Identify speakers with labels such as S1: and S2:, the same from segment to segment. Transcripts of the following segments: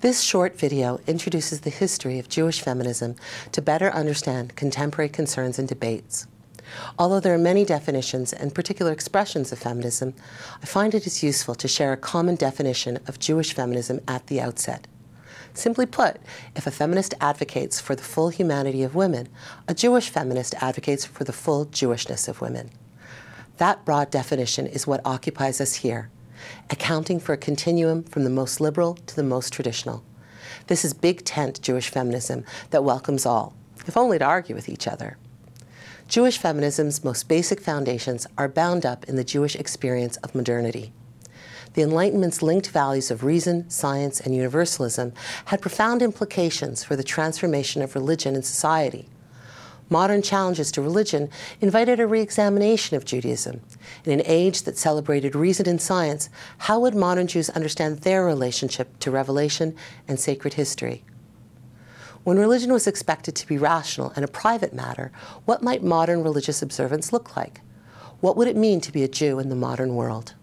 S1: This short video introduces the history of Jewish feminism to better understand contemporary concerns and debates. Although there are many definitions and particular expressions of feminism, I find it is useful to share a common definition of Jewish feminism at the outset. Simply put, if a feminist advocates for the full humanity of women, a Jewish feminist advocates for the full Jewishness of women. That broad definition is what occupies us here, accounting for a continuum from the most liberal to the most traditional. This is big tent Jewish feminism that welcomes all, if only to argue with each other. Jewish feminism's most basic foundations are bound up in the Jewish experience of modernity. The Enlightenment's linked values of reason, science, and universalism had profound implications for the transformation of religion and society. Modern challenges to religion invited a re-examination of Judaism. In an age that celebrated reason and science, how would modern Jews understand their relationship to revelation and sacred history? When religion was expected to be rational and a private matter, what might modern religious observance look like? What would it mean to be a Jew in the modern world?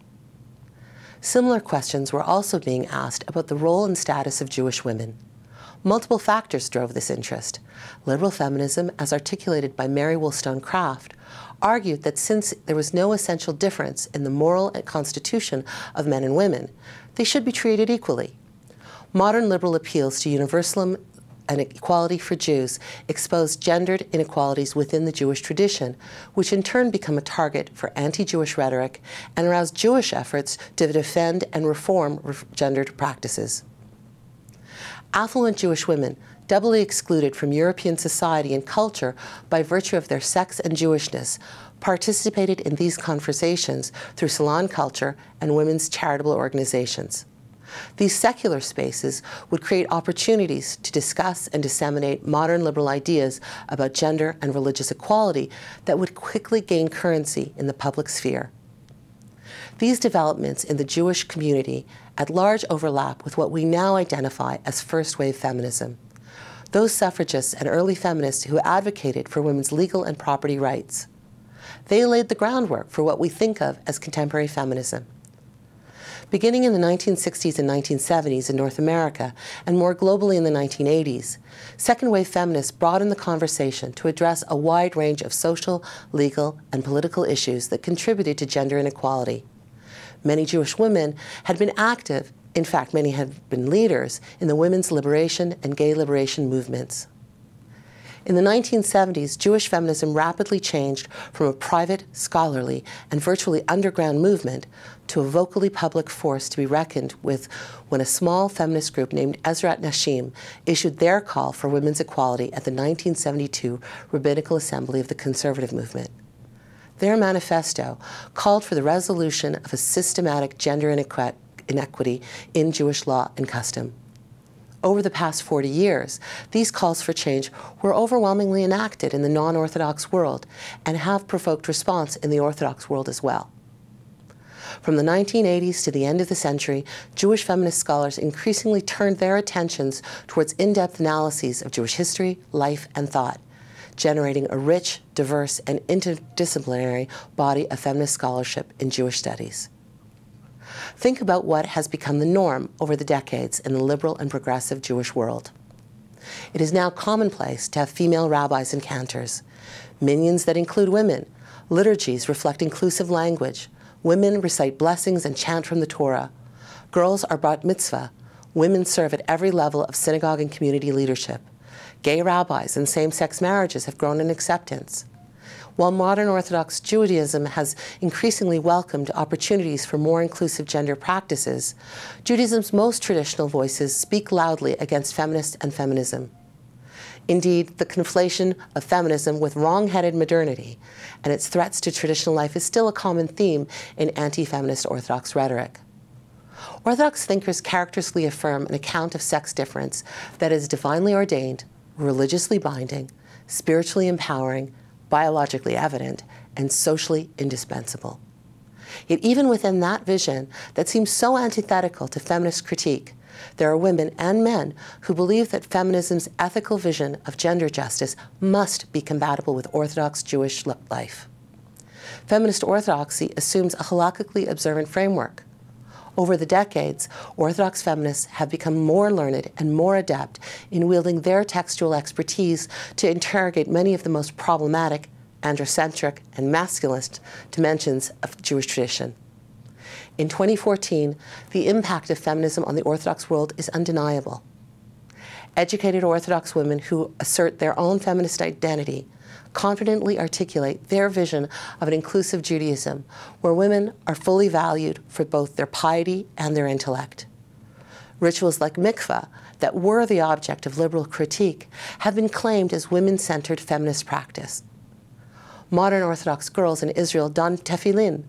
S1: Similar questions were also being asked about the role and status of Jewish women. Multiple factors drove this interest. Liberal feminism, as articulated by Mary Wollstonecraft, argued that since there was no essential difference in the moral constitution of men and women, they should be treated equally. Modern liberal appeals to universalism and equality for Jews expose gendered inequalities within the Jewish tradition, which in turn become a target for anti-Jewish rhetoric and arouse Jewish efforts to defend and reform gendered practices. Affluent Jewish women, doubly excluded from European society and culture by virtue of their sex and Jewishness, participated in these conversations through salon culture and women's charitable organizations. These secular spaces would create opportunities to discuss and disseminate modern liberal ideas about gender and religious equality that would quickly gain currency in the public sphere. These developments in the Jewish community at large overlap with what we now identify as first-wave feminism, those suffragists and early feminists who advocated for women's legal and property rights. They laid the groundwork for what we think of as contemporary feminism. Beginning in the 1960s and 1970s in North America, and more globally in the 1980s, second-wave feminists broadened the conversation to address a wide range of social, legal, and political issues that contributed to gender inequality. Many Jewish women had been active, in fact, many had been leaders in the women's liberation and gay liberation movements. In the 1970s, Jewish feminism rapidly changed from a private, scholarly, and virtually underground movement to a vocally public force to be reckoned with when a small feminist group named Ezrat Nashim issued their call for women's equality at the 1972 Rabbinical Assembly of the Conservative Movement. Their manifesto called for the resolution of a systematic gender inequity in Jewish law and custom. Over the past 40 years, these calls for change were overwhelmingly enacted in the non-Orthodox world and have provoked response in the Orthodox world as well. From the 1980s to the end of the century, Jewish feminist scholars increasingly turned their attentions towards in-depth analyses of Jewish history, life, and thought, generating a rich, diverse, and interdisciplinary body of feminist scholarship in Jewish studies. Think about what has become the norm over the decades in the liberal and progressive Jewish world. It is now commonplace to have female rabbis and cantors, minyans that include women, liturgies reflect inclusive language, women recite blessings and chant from the Torah, girls are bat mitzvah, women serve at every level of synagogue and community leadership, gay rabbis and same-sex marriages have grown in acceptance. While modern Orthodox Judaism has increasingly welcomed opportunities for more inclusive gender practices, Judaism's most traditional voices speak loudly against feminists and feminism. Indeed, the conflation of feminism with wrong-headed modernity and its threats to traditional life is still a common theme in anti-feminist Orthodox rhetoric. Orthodox thinkers characteristically affirm an account of sex difference that is divinely ordained, religiously binding, spiritually empowering, biologically evident, and socially indispensable. Yet even within that vision that seems so antithetical to feminist critique, there are women and men who believe that feminism's ethical vision of gender justice must be compatible with Orthodox Jewish life. Feminist orthodoxy assumes a halakhically observant framework. Over the decades, Orthodox feminists have become more learned and more adept in wielding their textual expertise to interrogate many of the most problematic, androcentric, and masculinist dimensions of Jewish tradition. In 2014, the impact of feminism on the Orthodox world is undeniable. Educated Orthodox women who assert their own feminist identity confidently articulate their vision of an inclusive Judaism where women are fully valued for both their piety and their intellect. Rituals like mikveh, that were the object of liberal critique, have been claimed as women-centered feminist practice. Modern Orthodox girls in Israel don tefillin.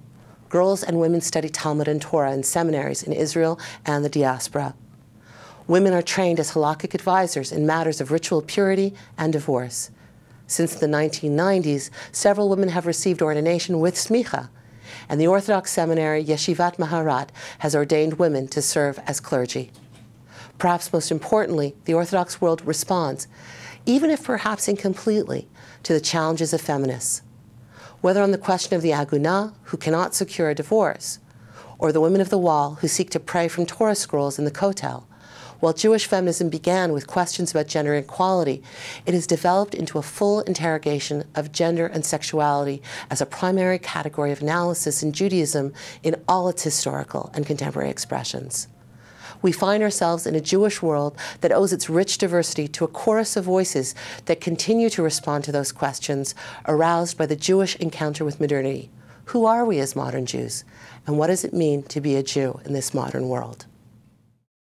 S1: Girls and women study Talmud and Torah in seminaries in Israel and the diaspora. Women are trained as halakhic advisors in matters of ritual purity and divorce. Since the 1990s, several women have received ordination with smicha, and the Orthodox seminary Yeshivat Maharat has ordained women to serve as clergy. Perhaps most importantly, the Orthodox world responds, even if perhaps incompletely, to the challenges of feminists. Whether on the question of the agunah, who cannot secure a divorce, or the women of the wall who seek to pray from Torah scrolls in the Kotel, while Jewish feminism began with questions about gender equality, it has developed into a full interrogation of gender and sexuality as a primary category of analysis in Judaism in all its historical and contemporary expressions. We find ourselves in a Jewish world that owes its rich diversity to a chorus of voices that continue to respond to those questions aroused by the Jewish encounter with modernity. Who are we as modern Jews? And what does it mean to be a Jew in this modern world?